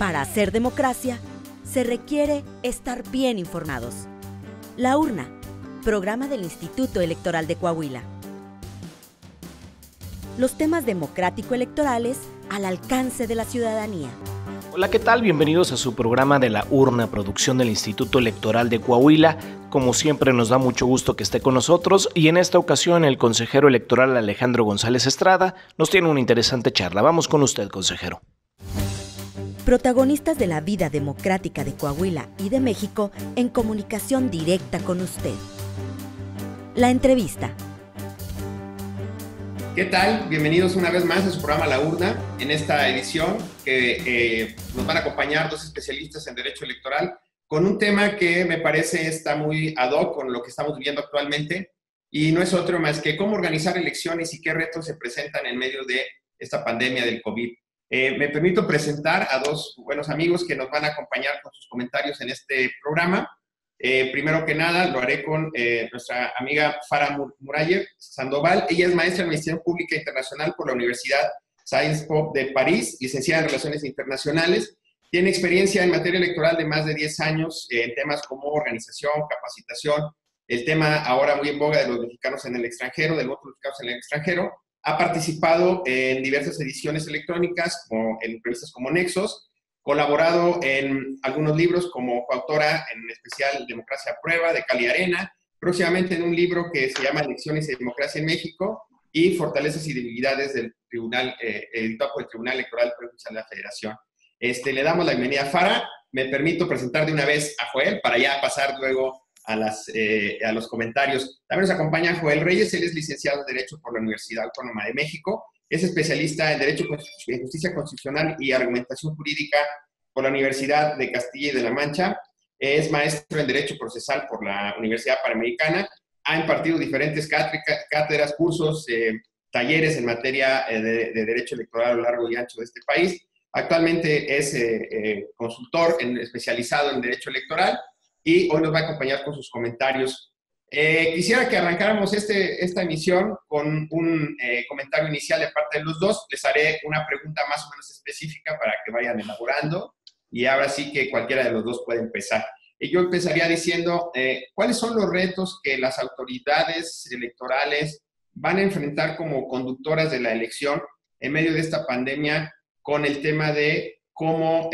Para hacer democracia, se requiere estar bien informados. La Urna, programa del Instituto Electoral de Coahuila. Los temas democrático-electorales al alcance de la ciudadanía. Hola, ¿qué tal? Bienvenidos a su programa de La Urna, producción del Instituto Electoral de Coahuila. Como siempre, nos da mucho gusto que esté con nosotros y en esta ocasión el consejero electoral Alejandro González Estrada nos tiene una interesante charla. Vamos con usted, consejero. Protagonistas de la vida democrática de Coahuila y de México en comunicación directa con usted. La entrevista. ¿Qué tal? Bienvenidos una vez más a su programa La Urna, en esta edición que nos van a acompañar dos especialistas en Derecho Electoral con un tema que me parece está muy ad hoc con lo que estamos viviendo actualmente y no es otro más que cómo organizar elecciones y qué retos se presentan en medio de esta pandemia del COVID. Me permito presentar a dos buenos amigos que nos van a acompañar con sus comentarios en este programa. Primero que nada, lo haré con nuestra amiga Farah Murayev Sandoval. Ella es maestra en Administración Pública Internacional por la Universidad Sciences Po de París, licenciada en Relaciones Internacionales. Tiene experiencia en materia electoral de más de 10 años en temas como organización, capacitación, el tema ahora muy en boga de los mexicanos en el extranjero, del voto de los mexicanos en el extranjero. Ha participado en diversas ediciones electrónicas, como en revistas como Nexos, colaborado en algunos libros como coautora en especial Democracia a Prueba, de Cali Arena, próximamente en un libro que se llama Elecciones y Democracia en México y Fortalezas y Debilidades del Tribunal, el topo del Tribunal Electoral Provincial de la Federación. Le damos la bienvenida a Farah. Me permito presentar de una vez a Joel para ya pasar luego a los comentarios. También nos acompaña Joel Reyes. Él es licenciado en Derecho por la Universidad Autónoma de México. Es especialista en Derecho, Justicia Constitucional y Argumentación Jurídica por la Universidad de Castilla y de la Mancha. Es maestro en Derecho Procesal por la Universidad Panamericana. Ha impartido diferentes cátedras, cursos, talleres en materia de derecho electoral a lo largo y ancho de este país. Actualmente es consultor especializado en Derecho Electoral y hoy nos va a acompañar con sus comentarios. Quisiera que arrancáramos esta emisión con un comentario inicial de parte de los dos. Les haré una pregunta más o menos específica para que vayan elaborando y ahora sí que cualquiera de los dos puede empezar. Yo empezaría diciendo, ¿cuáles son los retos que las autoridades electorales van a enfrentar como conductoras de la elección en medio de esta pandemia con el tema de cómo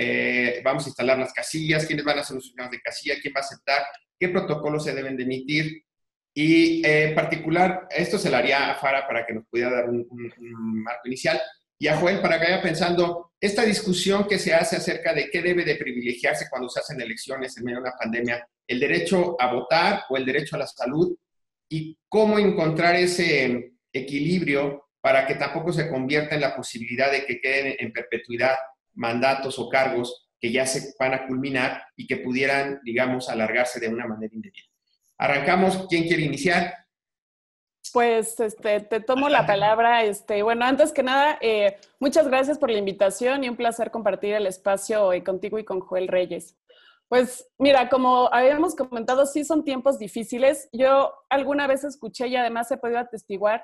vamos a instalar las casillas, quiénes van a ser los funcionarios de casilla, quién va a aceptar, qué protocolos se deben de emitir? Y en particular, esto se lo haría a Farah para que nos pudiera dar un marco inicial, y a Joel para que vaya pensando esta discusión que se hace acerca de qué debe de privilegiarse cuando se hacen elecciones en medio de una pandemia, el derecho a votar o el derecho a la salud, y cómo encontrar ese equilibrio para que tampoco se convierta en la posibilidad de que queden en perpetuidad mandatos o cargos que ya se van a culminar y que pudieran, digamos, alargarse de una manera indebida. Arrancamos. ¿Quién quiere iniciar? Pues te tomo la palabra. Bueno, antes que nada, muchas gracias por la invitación y un placer compartir el espacio contigo y con Joel Reyes. Pues mira, como habíamos comentado, sí son tiempos difíciles. Yo alguna vez escuché y además he podido atestiguar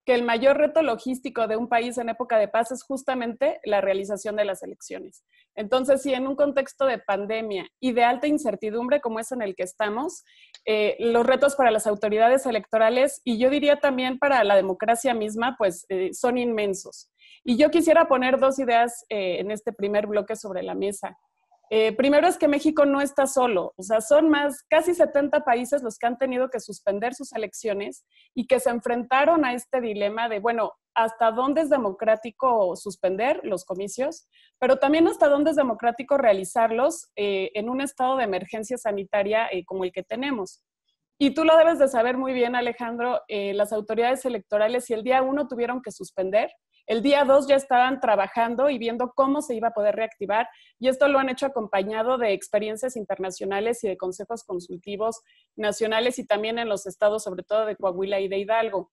que el mayor reto logístico de un país en época de paz es justamente la realización de las elecciones. Entonces, si en un contexto de pandemia y de alta incertidumbre como es en el que estamos, los retos para las autoridades electorales y yo diría también para la democracia misma, pues son inmensos. Y yo quisiera poner dos ideas en este primer bloque sobre la mesa. Primero es que México no está solo, o sea, son casi 70 países los que han tenido que suspender sus elecciones y que se enfrentaron a este dilema de, bueno, hasta dónde es democrático suspender los comicios, pero también hasta dónde es democrático realizarlos en un estado de emergencia sanitaria como el que tenemos. Y tú lo debes de saber muy bien, Alejandro, las autoridades electorales, si el día 1 tuvieron que suspender, el día 2 ya estaban trabajando y viendo cómo se iba a poder reactivar, y esto lo han hecho acompañado de experiencias internacionales y de consejos consultivos nacionales y también en los estados, sobre todo de Coahuila y de Hidalgo.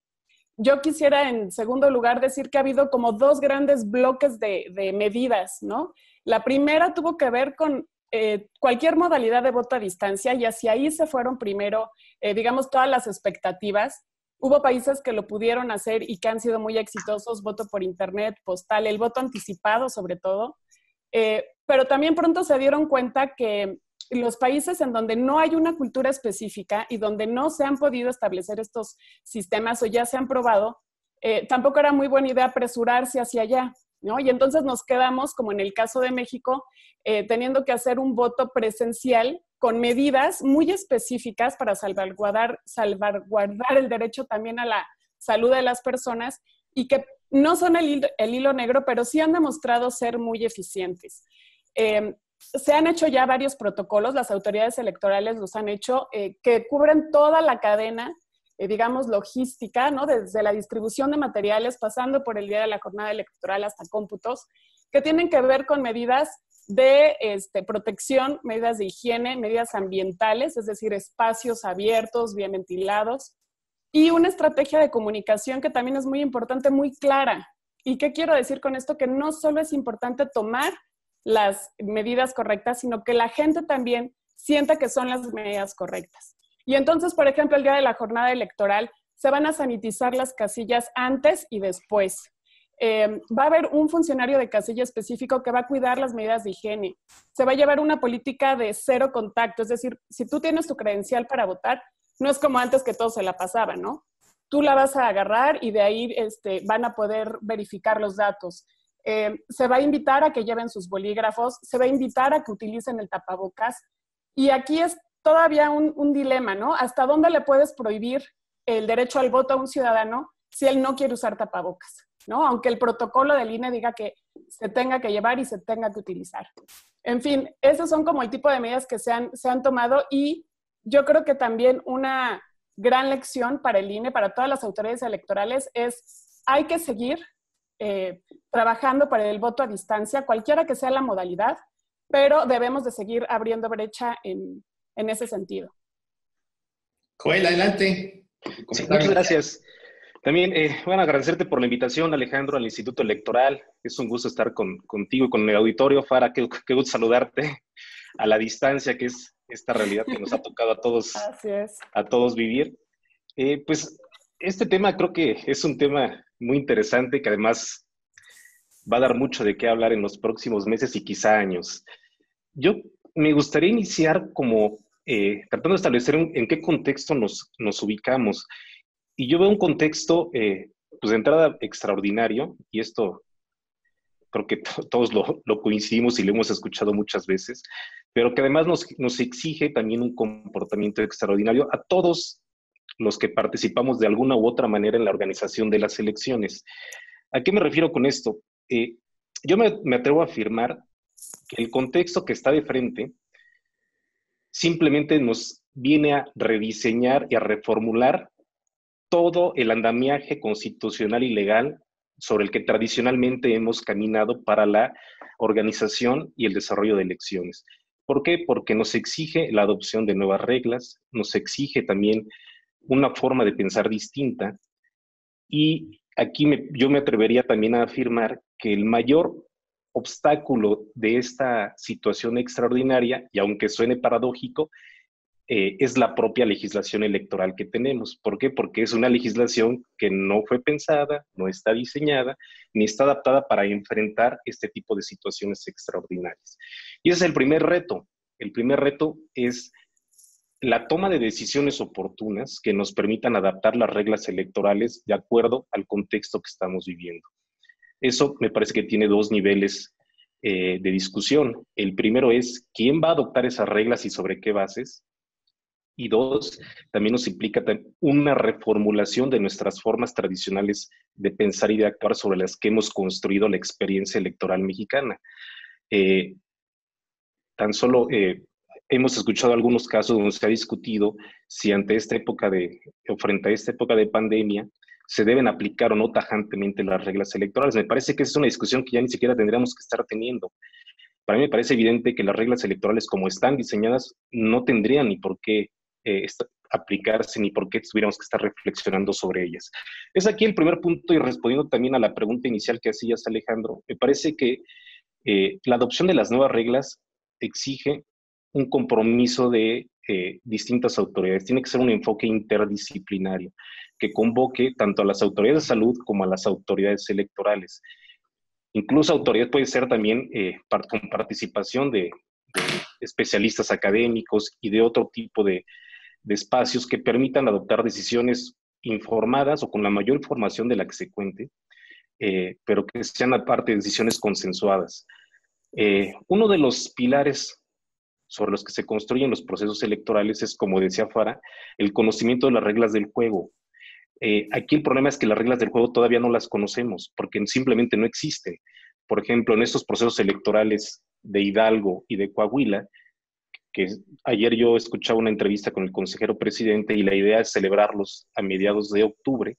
Yo quisiera, en segundo lugar, decir que ha habido como dos grandes bloques de medidas, ¿no? La primera tuvo que ver con cualquier modalidad de voto a distancia y hacia ahí se fueron primero, digamos, todas las expectativas. Hubo países que lo pudieron hacer y que han sido muy exitosos, voto por internet, postal, el voto anticipado sobre todo. pero también pronto se dieron cuenta que los países en donde no hay una cultura específica y donde no se han podido establecer estos sistemas o ya se han probado, tampoco era muy buena idea apresurarse hacia allá, ¿no? Y entonces nos quedamos, como en el caso de México, teniendo que hacer un voto presencial con medidas muy específicas para salvaguardar el derecho también a la salud de las personas y que no son el hilo negro, pero sí han demostrado ser muy eficientes. Se han hecho ya varios protocolos, las autoridades electorales los han hecho, que cubren toda la cadena, digamos, logística, ¿no? Desde la distribución de materiales, pasando por el día de la jornada electoral hasta cómputos, que tienen que ver con medidas de protección, medidas de higiene, medidas ambientales, es decir, espacios abiertos, bien ventilados, y una estrategia de comunicación que también es muy importante, muy clara. ¿Y qué quiero decir con esto? Que no solo es importante tomar las medidas correctas, sino que la gente también sienta que son las medidas correctas. Y entonces, por ejemplo, el día de la jornada electoral se van a sanitizar las casillas antes y después. Va a haber un funcionario de casilla específico que va a cuidar las medidas de higiene. Se va a llevar una política de cero contacto, es decir, si tú tienes tu credencial para votar, no es como antes que todos se la pasaban, ¿no? Tú la vas a agarrar y de ahí van a poder verificar los datos. Se va a invitar a que lleven sus bolígrafos, se va a invitar a que utilicen el tapabocas. Y aquí es todavía un dilema, ¿no? ¿Hasta dónde le puedes prohibir el derecho al voto a un ciudadano si él no quiere usar tapabocas, ¿no? Aunque el protocolo del INE diga que se tenga que llevar y se tenga que utilizar. En fin, esos son como el tipo de medidas que se han tomado y yo creo que también una gran lección para el INE, para todas las autoridades electorales, es hay que seguir trabajando para el voto a distancia, cualquiera que sea la modalidad, pero debemos de seguir abriendo brecha en ese sentido. Joel, adelante. Sí, muchas gracias. También, bueno, agradecerte por la invitación, Alejandro, al Instituto Electoral. Es un gusto estar contigo y con el auditorio. Farah, qué gusto saludarte a la distancia, que es esta realidad que nos ha tocado a todos, Así es. a todos vivir. Pues este tema creo que es un tema muy interesante que además va a dar mucho de qué hablar en los próximos meses y quizá años. Yo me gustaría iniciar como tratando de establecer en qué contexto nos ubicamos. Y yo veo un contexto, pues de entrada extraordinario, y esto creo que todos lo coincidimos y lo hemos escuchado muchas veces, pero que además nos exige también un comportamiento extraordinario a todos los que participamos de alguna u otra manera en la organización de las elecciones. ¿A qué me refiero con esto? Yo me atrevo a afirmar que el contexto que está de frente simplemente nos viene a rediseñar y a reformular todo el andamiaje constitucional y legal sobre el que tradicionalmente hemos caminado para la organización y el desarrollo de elecciones. ¿Por qué? Porque nos exige la adopción de nuevas reglas, nos exige también una forma de pensar distinta, y aquí yo me atrevería también a afirmar que el mayor obstáculo de esta situación extraordinaria, y aunque suene paradójico, es la propia legislación electoral que tenemos. ¿Por qué? Porque es una legislación que no fue pensada, no está diseñada, ni está adaptada para enfrentar este tipo de situaciones extraordinarias. Y ese es el primer reto. El primer reto es la toma de decisiones oportunas que nos permitan adaptar las reglas electorales de acuerdo al contexto que estamos viviendo. Eso me parece que tiene dos niveles de discusión. El primero es quién va a adoptar esas reglas y sobre qué bases. Y dos, también nos implica una reformulación de nuestras formas tradicionales de pensar y de actuar sobre las que hemos construido la experiencia electoral mexicana. Tan solo hemos escuchado algunos casos donde se ha discutido si ante esta época o frente a esta época de pandemia se deben aplicar o no tajantemente las reglas electorales. Me parece que esa es una discusión que ya ni siquiera tendríamos que estar teniendo. Para mí me parece evidente que las reglas electorales como están diseñadas no tendrían ni por qué aplicarse ni por qué tuviéramos que estar reflexionando sobre ellas. Es aquí el primer punto, y respondiendo también a la pregunta inicial que hacías, Alejandro, me parece que la adopción de las nuevas reglas exige un compromiso de distintas autoridades. Tiene que ser un enfoque interdisciplinario que convoque tanto a las autoridades de salud como a las autoridades electorales. Incluso autoridad puede ser también con participación de especialistas académicos y de otro tipo de espacios que permitan adoptar decisiones informadas o con la mayor información de la que se cuente, pero que sean aparte decisiones consensuadas. Uno de los pilares sobre los que se construyen los procesos electorales es, como decía Farah, el conocimiento de las reglas del juego. Aquí el problema es que las reglas del juego todavía no las conocemos, porque simplemente no existen. Por ejemplo, en estos procesos electorales de Hidalgo y de Coahuila, que ayer yo escuchaba una entrevista con el consejero presidente y la idea es celebrarlos a mediados de octubre.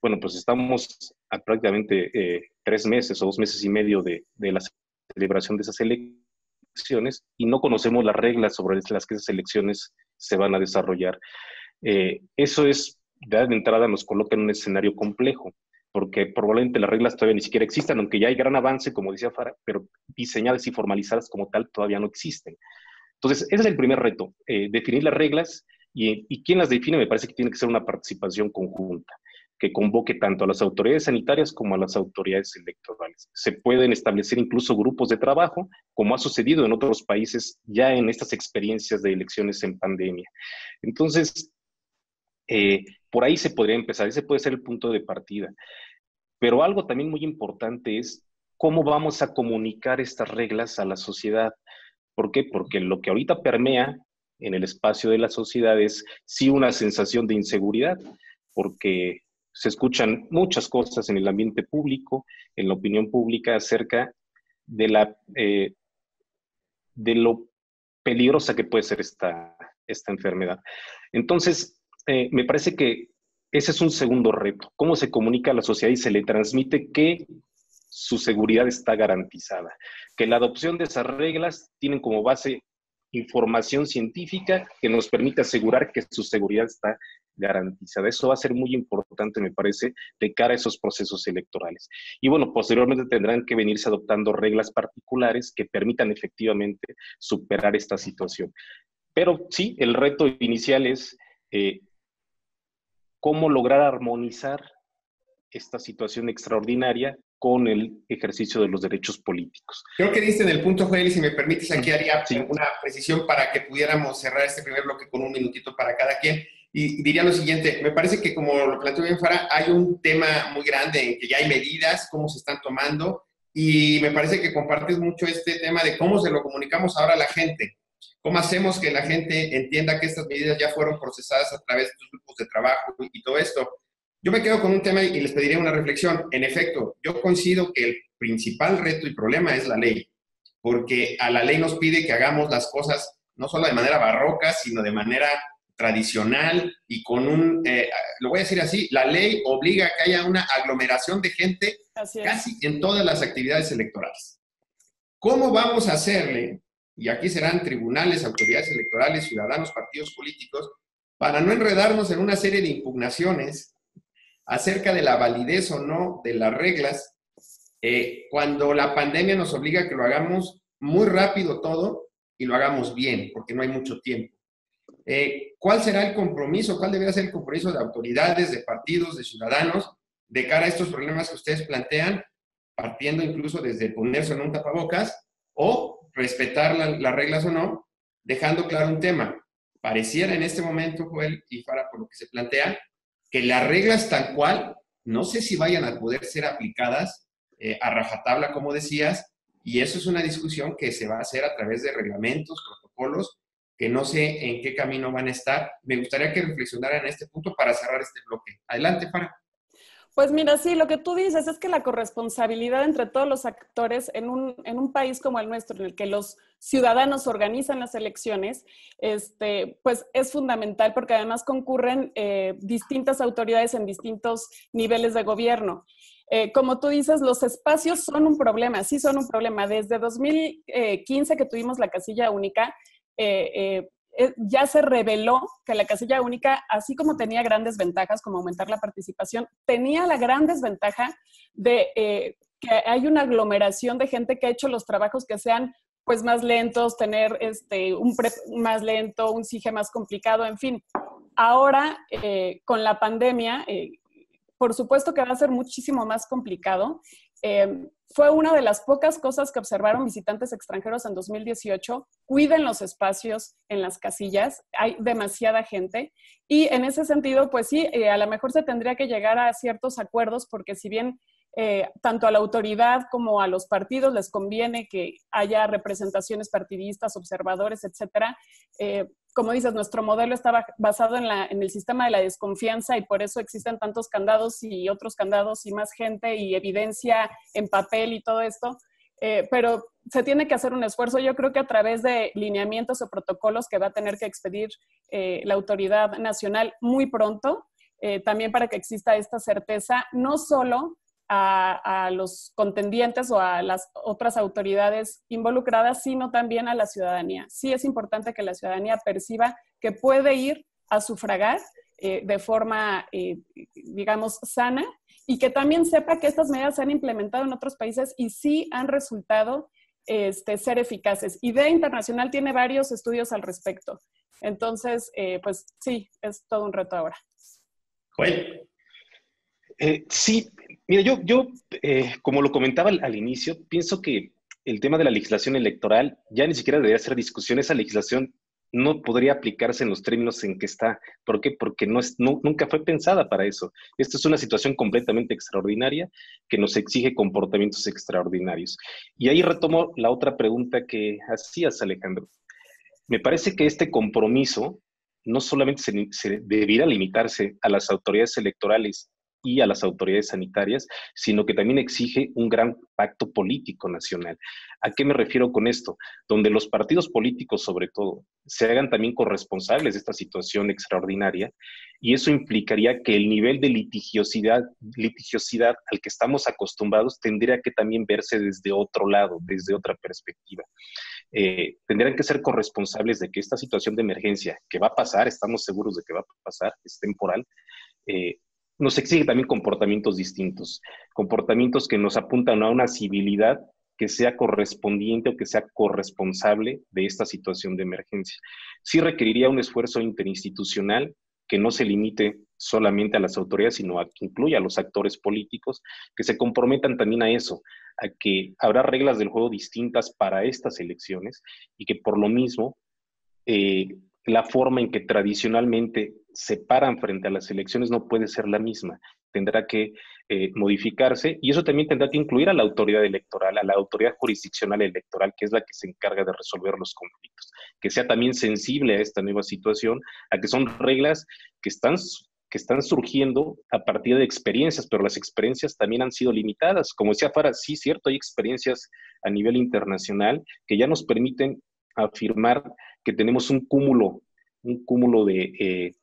Bueno, pues estamos a prácticamente 3 meses o 2 meses y medio de la celebración de esas elecciones y no conocemos las reglas sobre las que esas elecciones se van a desarrollar. Eso es, de entrada nos coloca en un escenario complejo, porque probablemente las reglas todavía ni siquiera existan, aunque ya hay gran avance, como decía Farah, pero diseñadas y formalizadas como tal todavía no existen. Entonces, ese es el primer reto, definir las reglas y quién las define me parece que tiene que ser una participación conjunta, que convoque tanto a las autoridades sanitarias como a las autoridades electorales. Se pueden establecer incluso grupos de trabajo, como ha sucedido en otros países ya en estas experiencias de elecciones en pandemia. Entonces, por ahí se podría empezar, ese puede ser el punto de partida. Pero algo también muy importante es cómo vamos a comunicar estas reglas a la sociedad. ¿Por qué? Porque lo que ahorita permea en el espacio de la sociedad es sí una sensación de inseguridad, porque se escuchan muchas cosas en el ambiente público, en la opinión pública acerca de lo peligrosa que puede ser esta enfermedad. Entonces, me parece que ese es un segundo reto. ¿Cómo se comunica a la sociedad y se le transmite que su seguridad está garantizada? Que la adopción de esas reglas tienen como base información científica que nos permite asegurar que su seguridad está garantizada. Eso va a ser muy importante, me parece, de cara a esos procesos electorales. Y bueno, posteriormente tendrán que venirse adoptando reglas particulares que permitan efectivamente superar esta situación. Pero sí, el reto inicial es cómo lograr armonizar esta situación extraordinaria con el ejercicio de los derechos políticos. Creo que diste en el punto, Joel, y si me permites, aquí haría una precisión para que pudiéramos cerrar este primer bloque con un minutito para cada quien. Y diría lo siguiente, me parece que como lo planteó bien Farah, hay un tema muy grande en que ya hay medidas, cómo se están tomando, y me parece que compartes mucho este tema de cómo se lo comunicamos ahora a la gente. ¿Cómo hacemos que la gente entienda que estas medidas ya fueron procesadas a través de estos grupos de trabajo y todo esto? Yo me quedo con un tema y les pediría una reflexión. En efecto, yo coincido que el principal reto y problema es la ley, porque a la ley nos pide que hagamos las cosas no solo de manera barroca, sino de manera tradicional y con lo voy a decir así, la ley obliga a que haya una aglomeración de gente casi en todas las actividades electorales. ¿Cómo vamos a hacerle? Y aquí serán tribunales, autoridades electorales, ciudadanos, partidos políticos, para no enredarnos en una serie de impugnaciones acerca de la validez o no de las reglas, cuando la pandemia nos obliga a que lo hagamos muy rápido todo y lo hagamos bien, porque no hay mucho tiempo. ¿Cuál será el compromiso? ¿Cuál debería ser el compromiso de autoridades, de partidos, de ciudadanos, de cara a estos problemas que ustedes plantean, partiendo incluso desde ponerse en un tapabocas o respetar las reglas o no, dejando claro un tema? Pareciera en este momento, Joel y Farah, por lo que se plantea, que las reglas tal cual, no sé si vayan a poder ser aplicadas a rajatabla, como decías, y eso es una discusión que se va a hacer a través de reglamentos, protocolos, que no sé en qué camino van a estar. Me gustaría que reflexionaran en este punto para cerrar este bloque. Adelante, Farah. Pues mira, sí, lo que tú dices es que la corresponsabilidad entre todos los actores en un país como el nuestro, en el que los ciudadanos organizan las elecciones, pues es fundamental porque además concurren distintas autoridades en distintos niveles de gobierno. Como tú dices, los espacios son un problema, sí son un problema. Desde 2015 que tuvimos la casilla única, ya se reveló que la casilla única, así como tenía grandes ventajas, como aumentar la participación, tenía la gran desventaja de que hay una aglomeración de gente que ha hecho los trabajos que sean pues más lentos, tener un PREP más lento, un SIGE más complicado, en fin. Ahora, con la pandemia, por supuesto que va a ser muchísimo más complicado Fue una de las pocas cosas que observaron visitantes extranjeros en 2018. Cuiden los espacios en las casillas, hay demasiada gente y en ese sentido, pues sí, a lo mejor se tendría que llegar a ciertos acuerdos porque si bien tanto a la autoridad como a los partidos les conviene que haya representaciones partidistas, observadores, etcétera. Como dices, nuestro modelo está basado en el sistema de la desconfianza y por eso existen tantos candados y otros candados y más gente y evidencia en papel y todo esto. Pero se tiene que hacer un esfuerzo, yo creo que a través de lineamientos o protocolos que va a tener que expedir la autoridad nacional muy pronto, también para que exista esta certeza, no solo a los contendientes o a las otras autoridades involucradas, sino también a la ciudadanía. Sí es importante que la ciudadanía perciba que puede ir a sufragar de forma, digamos, sana y que también sepa que estas medidas se han implementado en otros países y sí han resultado ser eficaces. IDEA Internacional tiene varios estudios al respecto. Entonces, pues sí, es todo un reto ahora. Joel. Sí, mira, yo como lo comentaba al inicio, pienso que el tema de la legislación electoral ya ni siquiera debería ser discusión. Esa legislación no podría aplicarse en los términos en que está. ¿Por qué? Porque nunca fue pensada para eso. Esta es una situación completamente extraordinaria que nos exige comportamientos extraordinarios. Y ahí retomo la otra pregunta que hacías, Alejandro. Me parece que este compromiso no solamente se debiera limitarse a las autoridades electorales y a las autoridades sanitarias, sino que también exige un gran pacto político nacional. ¿A qué me refiero con esto? Donde los partidos políticos, sobre todo, se hagan también corresponsables de esta situación extraordinaria, y eso implicaría que el nivel de litigiosidad al que estamos acostumbrados tendría que también verse desde otro lado, desde otra perspectiva. Tendrían que ser corresponsables de que esta situación de emergencia, que va a pasar, estamos seguros de que va a pasar, es temporal, nos exige también comportamientos distintos, comportamientos que nos apuntan a una civilidad que sea correspondiente o que sea corresponsable de esta situación de emergencia. Sí requeriría un esfuerzo interinstitucional que no se limite solamente a las autoridades, sino a que incluya a los actores políticos, que se comprometan también a eso, a que habrá reglas del juego distintas para estas elecciones y que por lo mismo la forma en que tradicionalmente se paran frente a las elecciones no puede ser la misma. Tendrá que modificarse y eso también tendrá que incluir a la autoridad electoral, a la autoridad jurisdiccional electoral, que es la que se encarga de resolver los conflictos, que sea también sensible a esta nueva situación, a que son reglas que están surgiendo a partir de experiencias, pero las experiencias también han sido limitadas. Como decía Farah, sí, cierto, hay experiencias a nivel internacional que ya nos permiten afirmar que tenemos un cúmulo de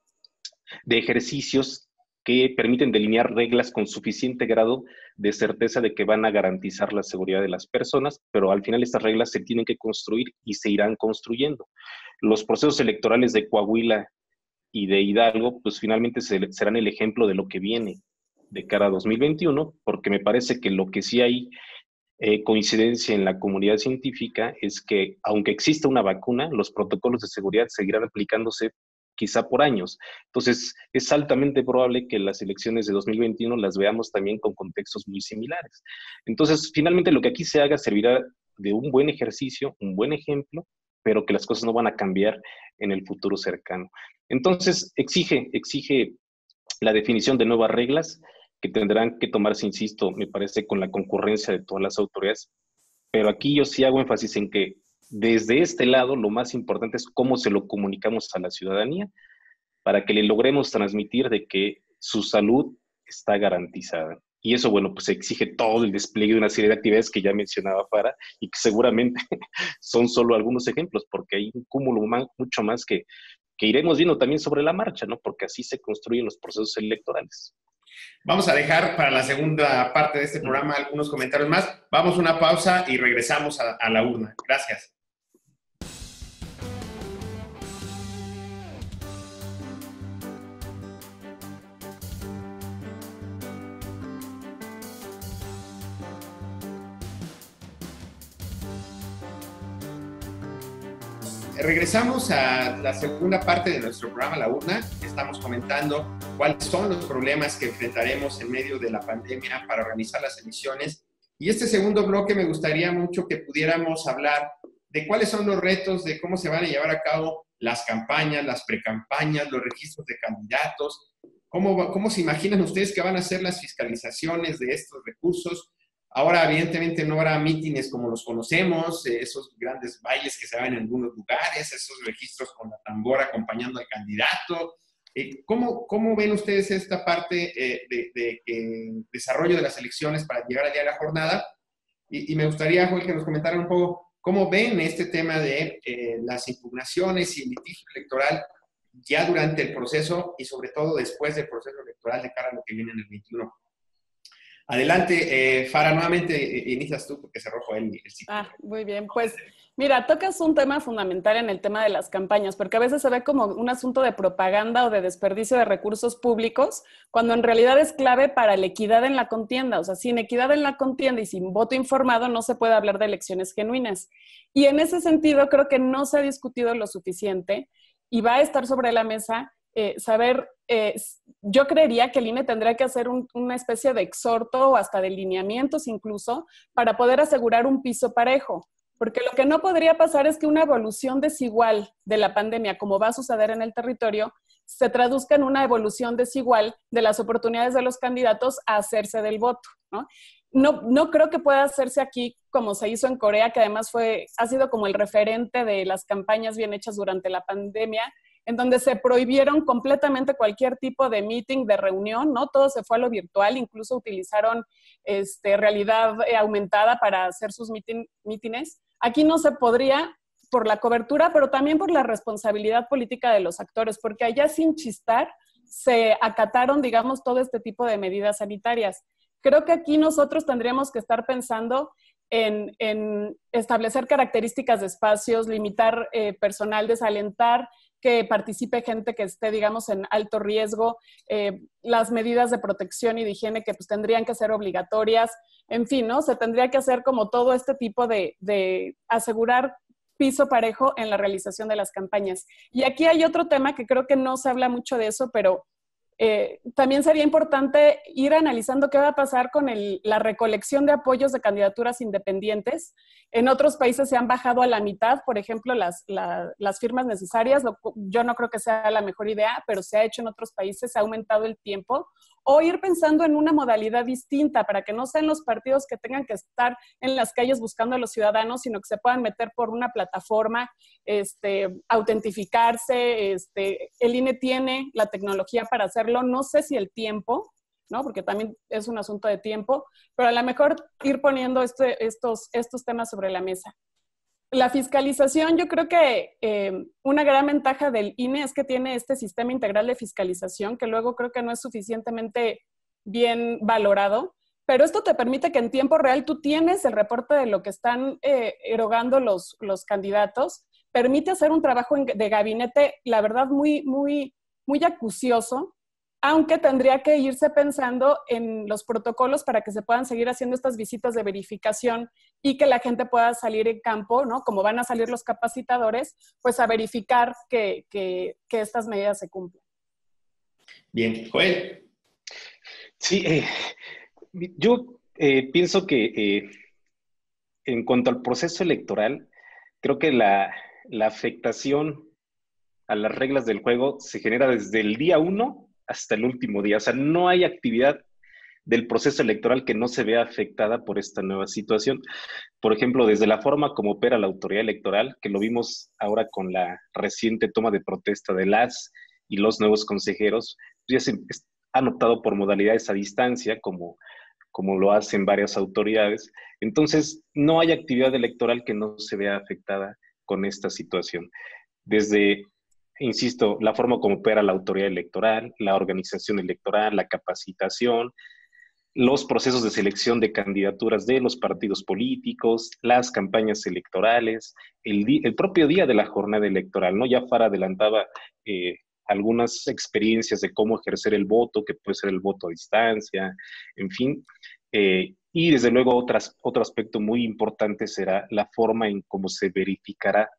ejercicios que permiten delinear reglas con suficiente grado de certeza de que van a garantizar la seguridad de las personas, pero al final estas reglas se tienen que construir y se irán construyendo. Los procesos electorales de Coahuila y de Hidalgo, pues finalmente serán el ejemplo de lo que viene de cara a 2021, porque me parece que lo que sí hay coincidencia en la comunidad científica es que, aunque exista una vacuna, los protocolos de seguridad seguirán aplicándose quizá por años. Entonces, es altamente probable que las elecciones de 2021 las veamos también con contextos muy similares. Entonces, finalmente lo que aquí se haga servirá de un buen ejercicio, un buen ejemplo, pero que las cosas no van a cambiar en el futuro cercano. Entonces, exige la definición de nuevas reglas que tendrán que tomarse, insisto, me parece, con la concurrencia de todas las autoridades. Pero aquí yo sí hago énfasis en que desde este lado lo más importante es cómo se lo comunicamos a la ciudadanía para que le logremos transmitir de que su salud está garantizada. Y eso, bueno, pues exige todo el despliegue de una serie de actividades que ya mencionaba Farah y que seguramente son solo algunos ejemplos, porque hay un cúmulo mucho más que iremos viendo también sobre la marcha, ¿no? Porque así se construyen los procesos electorales. Vamos a dejar para la segunda parte de este programa algunos comentarios más. Vamos a una pausa y regresamos a la urna. Gracias. Regresamos a la segunda parte de nuestro programa La Urna. Estamos comentando cuáles son los problemas que enfrentaremos en medio de la pandemia para organizar las elecciones Y este segundo bloque me gustaría mucho que pudiéramos hablar de cuáles son los retos, de cómo se van a llevar a cabo las campañas, las precampañas, los registros de candidatos, cómo se imaginan ustedes que van a ser las fiscalizaciones de estos recursos. Ahora, evidentemente, no habrá mítines como los conocemos, esos grandes bailes que se ven en algunos lugares, esos registros con la tambora acompañando al candidato. ¿Cómo ven ustedes esta parte de desarrollo de las elecciones para llegar al día de la jornada? Y me gustaría, Joel, que nos comentaran un poco cómo ven este tema de las impugnaciones y el litigio electoral ya durante el proceso y sobre todo después del proceso electoral de cara a lo que viene en el 21. Adelante, Farah, nuevamente inicias tú porque cerró Joel el ciclo. Muy bien, pues mira, tocas un tema fundamental en el tema de las campañas, porque a veces se ve como un asunto de propaganda o de desperdicio de recursos públicos, cuando en realidad es clave para la equidad en la contienda. O sea, sin equidad en la contienda y sin voto informado no se puede hablar de elecciones genuinas. Y en ese sentido creo que no se ha discutido lo suficiente y va a estar sobre la mesa yo creería que el INE tendría que hacer una especie de exhorto o hasta de lineamientos incluso para poder asegurar un piso parejo. Porque lo que no podría pasar es que una evolución desigual de la pandemia, como va a suceder en el territorio, se traduzca en una evolución desigual de las oportunidades de los candidatos a hacerse del voto, ¿no? No creo que pueda hacerse aquí como se hizo en Corea, que además ha sido como el referente de las campañas bien hechas durante la pandemia, en donde se prohibieron completamente cualquier tipo de meeting, de reunión, ¿no? Todo se fue a lo virtual, incluso utilizaron realidad aumentada para hacer sus mítines. Aquí no se podría por la cobertura, pero también por la responsabilidad política de los actores, porque allá sin chistar se acataron, digamos, todo este tipo de medidas sanitarias. Creo que aquí nosotros tendríamos que estar pensando en establecer características de espacios, limitar personal, desalentar que participe gente que esté, digamos, en alto riesgo, las medidas de protección y de higiene que pues tendrían que ser obligatorias, en fin, ¿no? Se tendría que hacer como todo este tipo de asegurar piso parejo en la realización de las campañas. Y aquí hay otro tema que creo que no se habla mucho de eso, pero también sería importante ir analizando qué va a pasar con la recolección de apoyos de candidaturas independientes. En otros países se han bajado a la mitad, por ejemplo, las firmas necesarias. Yo no creo que sea la mejor idea, pero se ha hecho en otros países, se ha aumentado el tiempo. O ir pensando en una modalidad distinta para que no sean los partidos que tengan que estar en las calles buscando a los ciudadanos, sino que se puedan meter por una plataforma, autentificarse. El INE tiene la tecnología para hacerlo. No sé si el tiempo, ¿no? Porque también es un asunto de tiempo, pero a lo mejor ir poniendo estos temas sobre la mesa. La fiscalización, yo creo que una gran ventaja del INE es que tiene este sistema integral de fiscalización, que luego creo que no es suficientemente bien valorado, pero esto te permite que en tiempo real tú tienes el reporte de lo que están erogando los candidatos, permite hacer un trabajo de gabinete, la verdad, muy, muy, muy acucioso, aunque tendría que irse pensando en los protocolos para que se puedan seguir haciendo estas visitas de verificación y que la gente pueda salir en campo, ¿no? Como van a salir los capacitadores, pues a verificar que estas medidas se cumplen. Bien, Joel. Sí, yo pienso que en cuanto al proceso electoral, creo que la afectación a las reglas del juego se genera desde el día 1 hasta el último día. O sea, no hay actividad del proceso electoral que no se vea afectada por esta nueva situación. Por ejemplo, desde la forma como opera la autoridad electoral, que lo vimos ahora con la reciente toma de protesta de las y los nuevos consejeros, ya se han optado por modalidades a distancia, como lo hacen varias autoridades. Entonces, no hay actividad electoral que no se vea afectada con esta situación. Desde, insisto, la forma como opera la autoridad electoral, la organización electoral, la capacitación, los procesos de selección de candidaturas de los partidos políticos, las campañas electorales, el propio día de la jornada electoral, ¿no? Ya Farah adelantaba algunas experiencias de cómo ejercer el voto, que puede ser el voto a distancia, en fin. Y desde luego otro aspecto muy importante será la forma en cómo se verificará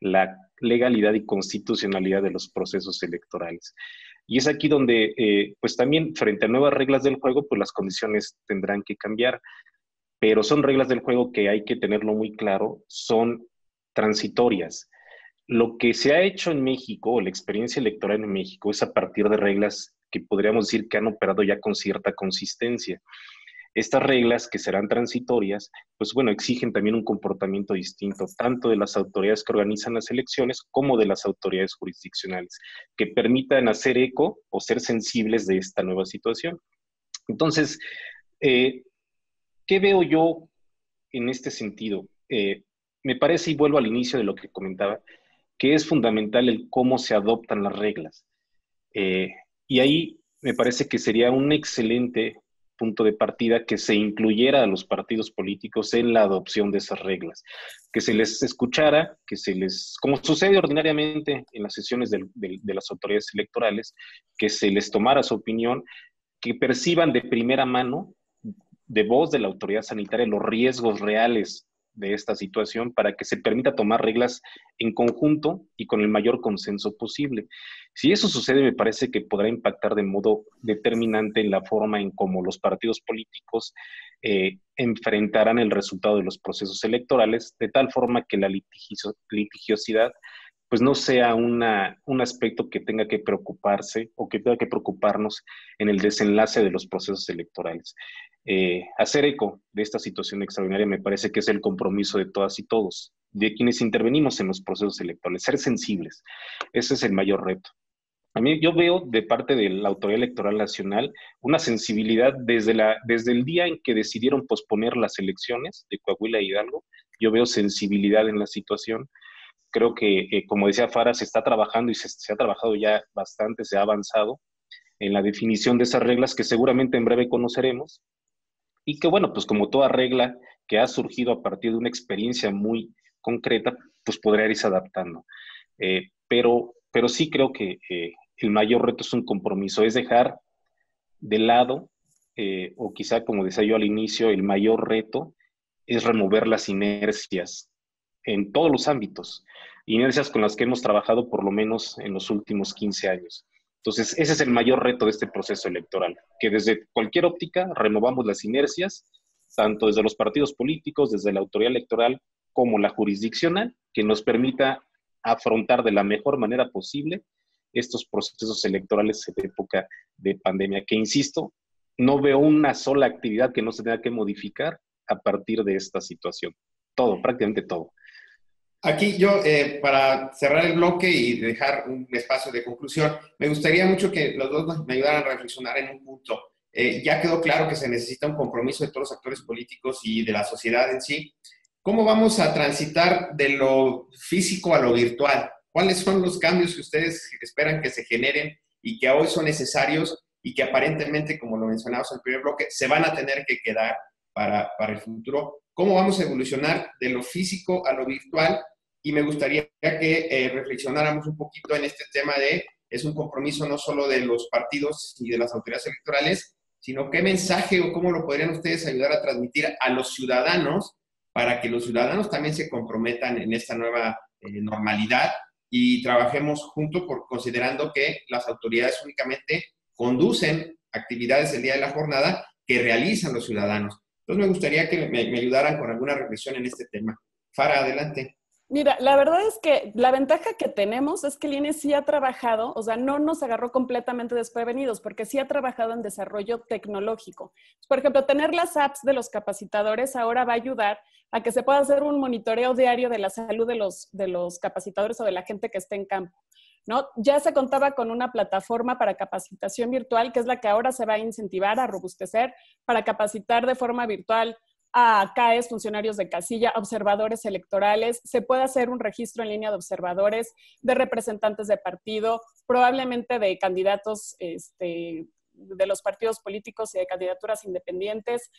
la legalidad y constitucionalidad de los procesos electorales. Y es aquí donde, pues también frente a nuevas reglas del juego, pues las condiciones tendrán que cambiar. pero son reglas del juego que hay que tenerlo muy claro, son transitorias. Lo que se ha hecho en México, o la experiencia electoral en México, es a partir de reglas que podríamos decir que han operado ya con cierta consistencia. Estas reglas, que serán transitorias, pues bueno, exigen también un comportamiento distinto, tanto de las autoridades que organizan las elecciones como de las autoridades jurisdiccionales, que permitan hacer eco o ser sensibles de esta nueva situación. Entonces, ¿qué veo yo en este sentido? Me parece, y vuelvo al inicio de lo que comentaba, que es fundamental el cómo se adoptan las reglas. Y ahí me parece que sería un excelente punto de partida que se incluyera a los partidos políticos en la adopción de esas reglas, que se les escuchara, que se les, como sucede ordinariamente en las sesiones de las autoridades electorales, que se les tomara su opinión, que perciban de primera mano, de voz de la autoridad sanitaria, los riesgos reales de esta situación para que se permita tomar reglas en conjunto y con el mayor consenso posible. Si eso sucede, me parece que podrá impactar de modo determinante en la forma en cómo los partidos políticos enfrentarán el resultado de los procesos electorales, de tal forma que la litigiosidad pues no sea un aspecto que tenga que preocuparse o que tenga que preocuparnos en el desenlace de los procesos electorales. Hacer eco de esta situación extraordinaria me parece que es el compromiso de todas y todos, de quienes intervenimos en los procesos electorales, ser sensibles. Ese es el mayor reto. A mí yo veo de parte de la Autoridad Electoral Nacional una sensibilidad desde el día en que decidieron posponer las elecciones de Coahuila e Hidalgo. Yo veo sensibilidad en la situación. Creo que, como decía Fara, se está trabajando y se ha trabajado ya bastante, se ha avanzado en la definición de esas reglas que seguramente en breve conoceremos y que, bueno, pues como toda regla que ha surgido a partir de una experiencia muy concreta, pues podrá irse adaptando. Pero sí creo que el mayor reto es un compromiso, es dejar de lado, o quizá, como decía yo al inicio, el mayor reto es remover las inercias en todos los ámbitos, inercias con las que hemos trabajado por lo menos en los últimos 15 años. Entonces, ese es el mayor reto de este proceso electoral, que desde cualquier óptica removamos las inercias, tanto desde los partidos políticos, desde la autoridad electoral, como la jurisdiccional, que nos permita afrontar de la mejor manera posible estos procesos electorales en época de pandemia, que insisto, no veo una sola actividad que no se tenga que modificar a partir de esta situación. Todo, prácticamente todo. Aquí yo, para cerrar el bloque y dejar un espacio de conclusión, me gustaría mucho que los dos me ayudaran a reflexionar en un punto. Ya quedó claro que se necesita un compromiso de todos los actores políticos y de la sociedad en sí. ¿Cómo vamos a transitar de lo físico a lo virtual? ¿Cuáles son los cambios que ustedes esperan que se generen y que hoy son necesarios y que aparentemente, como lo mencionamos en el primer bloque, se van a tener que quedar para el futuro? ¿Cómo vamos a evolucionar de lo físico a lo virtual? Y me gustaría que reflexionáramos un poquito en este tema es un compromiso no solo de los partidos y de las autoridades electorales, sino qué mensaje o cómo lo podrían ustedes ayudar a transmitir a los ciudadanos para que los ciudadanos también se comprometan en esta nueva normalidad y trabajemos juntos considerando que las autoridades únicamente conducen actividades el día de la jornada que realizan los ciudadanos. Entonces me gustaría que me ayudaran con alguna reflexión en este tema. Fara, adelante. Mira, la verdad es que la ventaja que tenemos es que el INE sí ha trabajado, o sea, no nos agarró completamente desprevenidos, porque sí ha trabajado en desarrollo tecnológico. Por ejemplo, tener las apps de los capacitadores ahora va a ayudar a que se pueda hacer un monitoreo diario de la salud de los capacitadores o de la gente que esté en campo, ¿no? Ya se contaba con una plataforma para capacitación virtual, que es la que ahora se va a incentivar, a robustecer, para capacitar de forma virtual a CAEs, funcionarios de casilla, observadores electorales. Se puede hacer un registro en línea de observadores, de representantes de partido, probablemente de candidatos de los partidos políticos y de candidaturas independientes.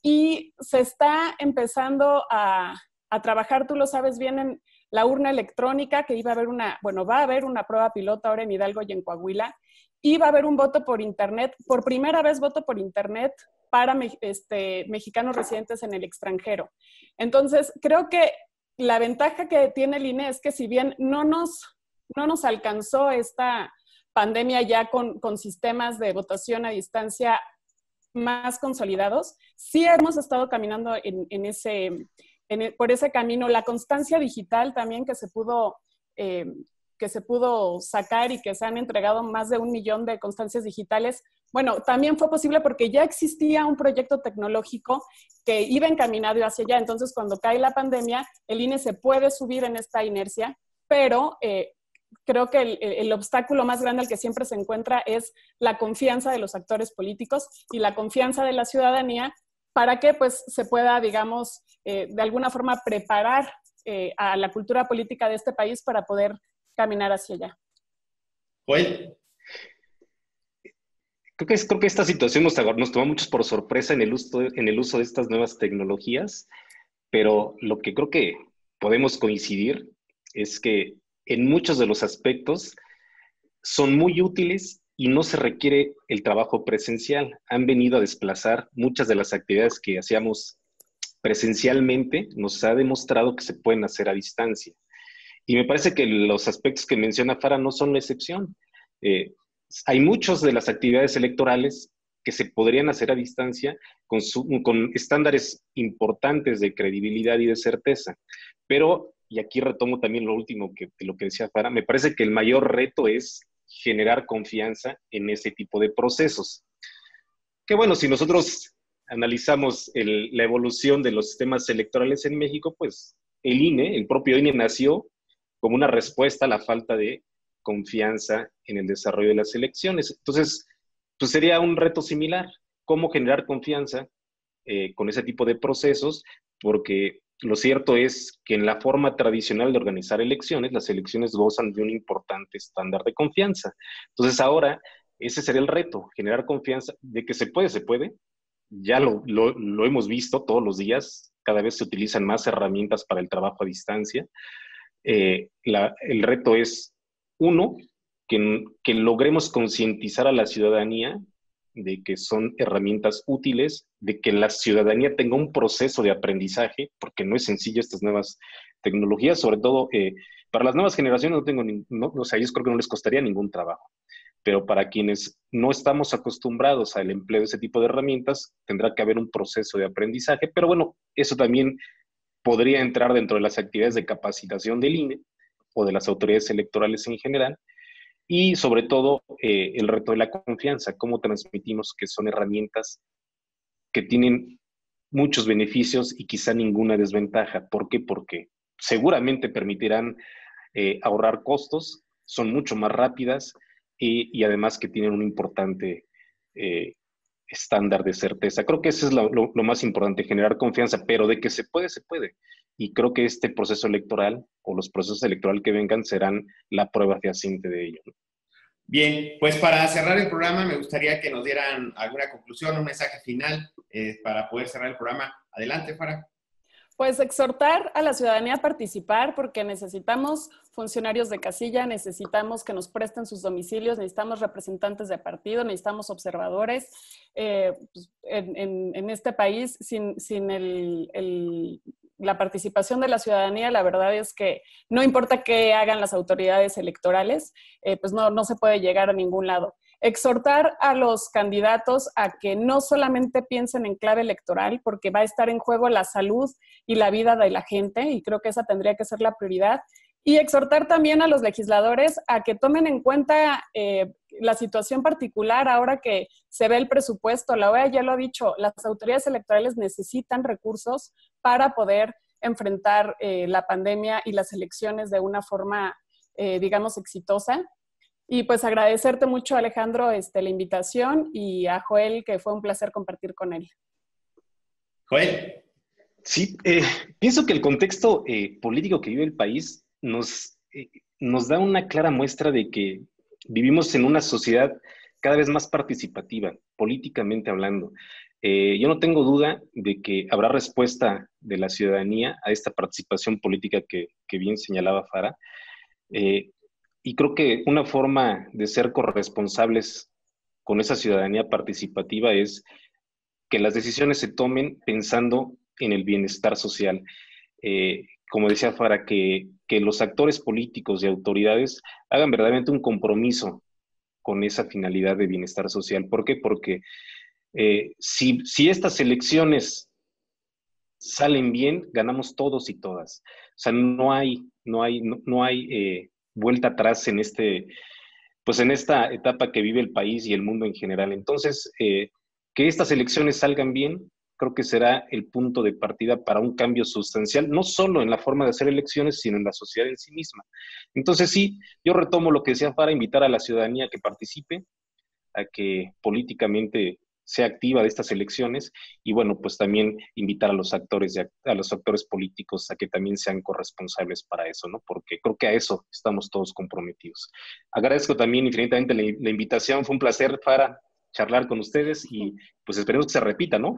Y se está empezando a trabajar, tú lo sabes bien, en la urna electrónica, que va a haber una prueba piloto ahora en Hidalgo y en Coahuila, y va a haber un voto por internet, por primera vez voto por internet para mexicanos residentes en el extranjero. Entonces, creo que la ventaja que tiene el INE es que si bien no nos alcanzó esta pandemia ya con sistemas de votación a distancia más consolidados, sí hemos estado caminando por ese camino. La constancia digital también que se pudo sacar y que se han entregado más de 1 millón de constancias digitales, bueno, también fue posible porque ya existía un proyecto tecnológico que iba encaminado hacia allá. Entonces, cuando cae la pandemia, el INE se puede subir en esta inercia, pero creo que el obstáculo más grande al que siempre se encuentra es la confianza de los actores políticos y la confianza de la ciudadanía para que pues, se pueda, digamos, de alguna forma preparar a la cultura política de este país para poder caminar hacia allá. Joel. Creo que esta situación nos tomó muchos por sorpresa en el uso de estas nuevas tecnologías, pero lo que creo que podemos coincidir es que en muchos de los aspectos son muy útiles y no se requiere el trabajo presencial. Han venido a desplazar muchas de las actividades que hacíamos presencialmente, nos ha demostrado que se pueden hacer a distancia. Y me parece que los aspectos que menciona Farah no son la excepción. Hay muchas de las actividades electorales que se podrían hacer a distancia con estándares importantes de credibilidad y de certeza. Pero, y aquí retomo también lo último de lo que decía Farah, me parece que el mayor reto es generar confianza en ese tipo de procesos. Que bueno, si nosotros analizamos la evolución de los sistemas electorales en México, pues el propio INE nació como una respuesta a la falta de confianza en el desarrollo de las elecciones. Entonces, pues sería un reto similar, cómo generar confianza con ese tipo de procesos, porque lo cierto es que en la forma tradicional de organizar elecciones, las elecciones gozan de un importante estándar de confianza. Entonces ahora, ese sería el reto, generar confianza de que se puede. Ya lo hemos visto todos los días, cada vez se utilizan más herramientas para el trabajo a distancia. El reto es, uno, que logremos concientizar a la ciudadanía de que son herramientas útiles, de que la ciudadanía tenga un proceso de aprendizaje, porque no es sencillo estas nuevas tecnologías, sobre todo para las nuevas generaciones o sea, ellos creo que no les costaría ningún trabajo, pero para quienes no estamos acostumbrados al empleo de ese tipo de herramientas, tendrá que haber un proceso de aprendizaje, pero bueno, eso también podría entrar dentro de las actividades de capacitación del INE o de las autoridades electorales en general, y sobre todo el reto de la confianza, cómo transmitimos que son herramientas que tienen muchos beneficios y quizá ninguna desventaja. ¿Por qué? Porque seguramente permitirán ahorrar costos, son mucho más rápidas y además que tienen un importante estándar de certeza. Creo que eso es lo más importante, generar confianza, pero de que se puede, se puede. Y creo que este proceso electoral o los procesos electorales que vengan serán la prueba fehaciente de ello. Bien, pues para cerrar el programa me gustaría que nos dieran alguna conclusión, un mensaje final para poder cerrar el programa. Adelante, Farah. Pues exhortar a la ciudadanía a participar porque necesitamos funcionarios de casilla, necesitamos que nos presten sus domicilios, necesitamos representantes de partido, necesitamos observadores. Pues en este país, sin la participación de la ciudadanía, la verdad es que no importa qué hagan las autoridades electorales, pues no se puede llegar a ningún lado. Exhortar a los candidatos a que no solamente piensen en clave electoral, porque va a estar en juego la salud y la vida de la gente, y creo que esa tendría que ser la prioridad. Y exhortar también a los legisladores a que tomen en cuenta la situación particular ahora que se ve el presupuesto. La OEA ya lo ha dicho, las autoridades electorales necesitan recursos para poder enfrentar la pandemia y las elecciones de una forma, digamos, exitosa. Y pues agradecerte mucho, Alejandro, la invitación, y a Joel, que fue un placer compartir con él. Joel. Sí, pienso que el contexto político que vive el país nos da una clara muestra de que vivimos en una sociedad cada vez más participativa, políticamente hablando. Yo no tengo duda de que habrá respuesta de la ciudadanía a esta participación política que bien señalaba Farah. Y creo que una forma de ser corresponsables con esa ciudadanía participativa es que las decisiones se tomen pensando en el bienestar social. Como decía Farah, que los actores políticos y autoridades hagan verdaderamente un compromiso con esa finalidad de bienestar social. ¿Por qué? Porque si estas elecciones salen bien, ganamos todos y todas. O sea, no hay vuelta atrás en pues en esta etapa que vive el país y el mundo en general. Entonces, que estas elecciones salgan bien, creo que será el punto de partida para un cambio sustancial, no solo en la forma de hacer elecciones, sino en la sociedad en sí misma. Entonces, sí, yo retomo lo que decía para invitar a la ciudadanía a que participe, a que políticamente sea activa de estas elecciones y bueno, pues también invitar a los actores políticos a que también sean corresponsables para eso, ¿no? Porque creo que a eso estamos todos comprometidos. Agradezco también infinitamente la invitación, fue un placer para charlar con ustedes y pues esperemos que se repita, ¿no?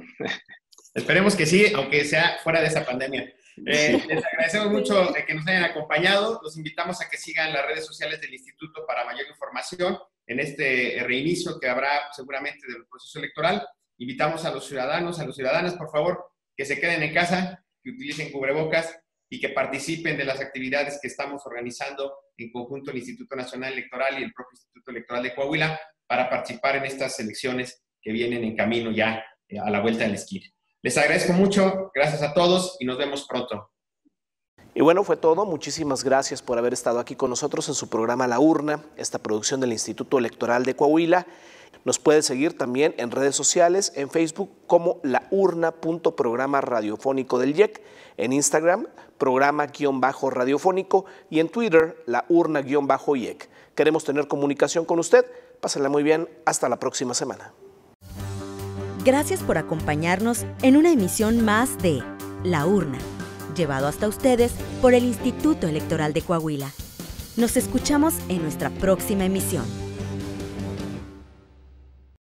Esperemos que sí, aunque sea fuera de esa pandemia. Les agradecemos mucho que nos hayan acompañado. Los invitamos a que sigan las redes sociales del Instituto para mayor información en este reinicio que habrá seguramente del proceso electoral. Invitamos a los ciudadanos, a las ciudadanas, por favor, que se queden en casa, que utilicen cubrebocas y que participen de las actividades que estamos organizando en conjunto el Instituto Nacional Electoral y el propio Instituto Electoral de Coahuila para participar en estas elecciones que vienen en camino ya a la vuelta del esquina. Les agradezco mucho, gracias a todos y nos vemos pronto. Y bueno, fue todo. Muchísimas gracias por haber estado aquí con nosotros en su programa La Urna, esta producción del Instituto Electoral de Coahuila. Nos puede seguir también en redes sociales, en Facebook como laurna.programa radiofónico del IEC, en Instagram, programa-radiofónico y en Twitter, laurna-IEC. Queremos tener comunicación con usted. Pásenla muy bien. Hasta la próxima semana. Gracias por acompañarnos en una emisión más de La Urna, llevado hasta ustedes por el Instituto Electoral de Coahuila. Nos escuchamos en nuestra próxima emisión.